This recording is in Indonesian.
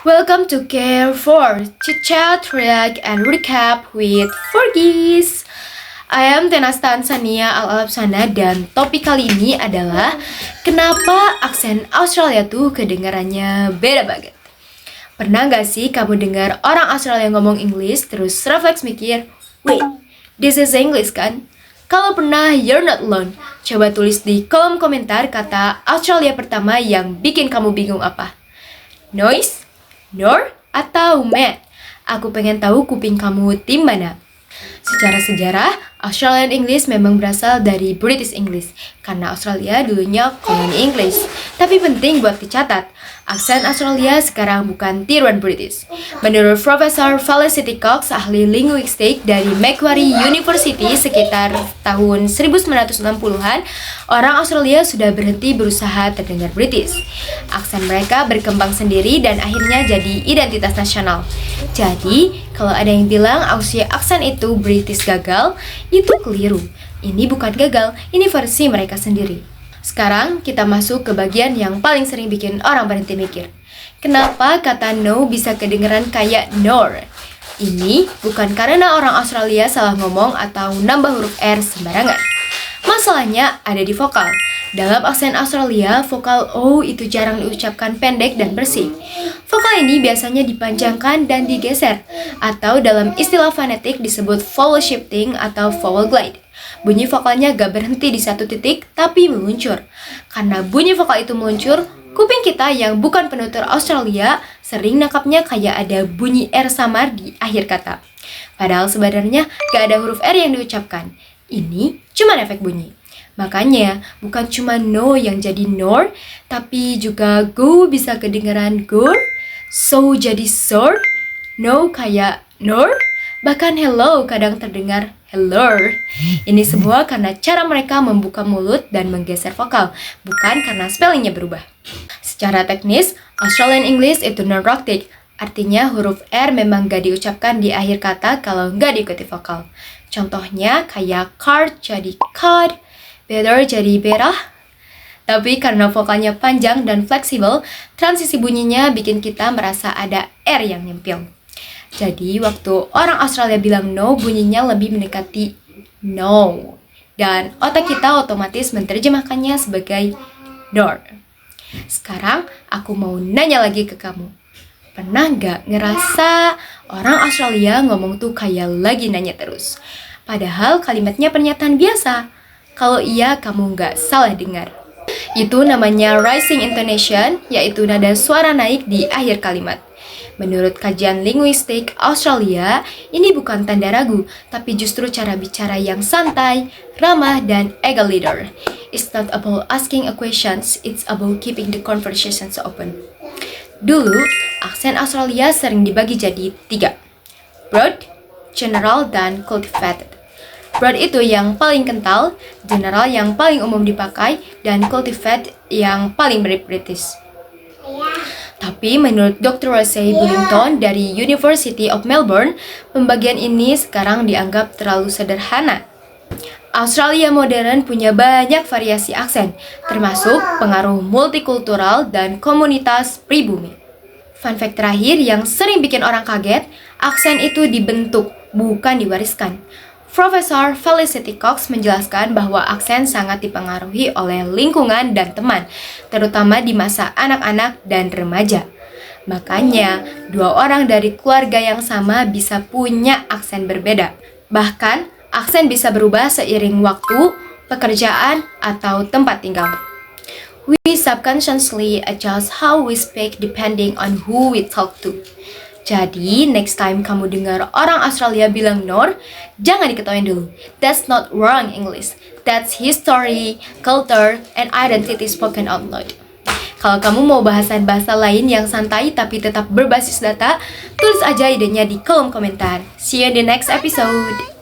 Welcome to Care 4, Chit Chat, React, and Recap with Forgis. I am Tenas Tansania Al-Alapsana dan topik kali ini adalah kenapa aksen Australia tuh kedengarannya beda banget. Pernah gak sih kamu dengar orang Australia ngomong English terus refleks mikir, wait, this is English kan? Kalau pernah, you're not alone. Coba tulis di kolom komentar kata Australia pertama yang bikin kamu bingung apa. Noise? Nor? Atau Matt? Aku pengen tahu kuping kamu tim mana. Secara sejarah, Australian English memang berasal dari British English karena Australia dulunya koloni Inggris. Tapi penting buat dicatat, aksen Australia sekarang bukan tiruan British. Menurut Profesor Felicity Cox, ahli linguistik dari Macquarie University sekitar tahun 1960-an, orang Australia sudah berhenti berusaha terdengar British. Aksen mereka berkembang sendiri dan akhirnya jadi identitas nasional. Jadi, kalau ada yang bilang Aussie aksen itu British gagal, itu keliru. Ini bukan gagal, ini versi mereka sendiri. Sekarang kita masuk ke bagian yang paling sering bikin orang berhenti mikir. Kenapa kata no bisa kedengeran kayak nor? Ini bukan karena orang Australia salah ngomong atau nambah huruf R sembarangan. Masalahnya ada di vokal. Dalam aksen Australia, vokal O itu jarang diucapkan pendek dan bersih. Vokal ini biasanya dipanjangkan dan digeser, atau dalam istilah fonetik disebut vowel shifting atau vowel glide. Bunyi vokalnya gak berhenti di satu titik, tapi meluncur. Karena bunyi vokal itu meluncur, kuping kita yang bukan penutur Australia sering nangkapnya kayak ada bunyi R samar di akhir kata. Padahal sebenarnya gak ada huruf R yang diucapkan. Ini cuma efek bunyi. Makanya, bukan cuma no yang jadi nor, tapi juga go bisa kedengaran gur, so jadi sor, no kayak nor, bahkan hello kadang terdengar hello. Ini semua karena cara mereka membuka mulut dan menggeser vokal, bukan karena spellingnya berubah. Secara teknis, Australian English itu non-roctic, artinya huruf R memang gak diucapkan di akhir kata kalau gak diikuti vokal. Contohnya kayak card jadi card, better jadi berah. Tapi karena vokalnya panjang dan fleksibel, transisi bunyinya bikin kita merasa ada R yang nyempil. Jadi waktu orang Australia bilang no, bunyinya lebih mendekati no. Dan otak kita otomatis menerjemahkannya sebagai door. Sekarang aku mau nanya lagi ke kamu. Pernah gak ngerasa orang Australia ngomong tuh kayak lagi nanya terus? Padahal kalimatnya pernyataan biasa. Kalau iya, kamu nggak salah dengar. Itu namanya rising intonation, yaitu nada suara naik di akhir kalimat. Menurut kajian linguistik Australia, ini bukan tanda ragu, tapi justru cara bicara yang santai, ramah, dan egaliter. It's not about asking a questions, it's about keeping the conversations open. Dulu, aksen Australia sering dibagi jadi 3. Broad, general, dan cultivated. Broad itu yang paling kental, general yang paling umum dipakai, dan cultivated yang paling mirip British. Tapi menurut Dr. Rosie Bullington dari University of Melbourne, pembagian ini sekarang dianggap terlalu sederhana. Australia modern punya banyak variasi aksen, termasuk pengaruh multikultural dan komunitas pribumi. Fun fact terakhir yang sering bikin orang kaget, aksen itu dibentuk, bukan diwariskan. Profesor Felicity Cox menjelaskan bahwa aksen sangat dipengaruhi oleh lingkungan dan teman, terutama di masa anak-anak dan remaja. Makanya, 2 orang dari keluarga yang sama bisa punya aksen berbeda. Bahkan, aksen bisa berubah seiring waktu, pekerjaan, atau tempat tinggal. We subconsciously adjust how we speak depending on who we talk to. Jadi, next time kamu dengar orang Australia bilang nor, jangan diketawain dulu. That's not wrong English. That's history, culture, and identity spoken out loud. Kalau kamu mau bahasan bahasa lain yang santai tapi tetap berbasis data, tulis aja idenya di kolom komentar. See you in the next episode.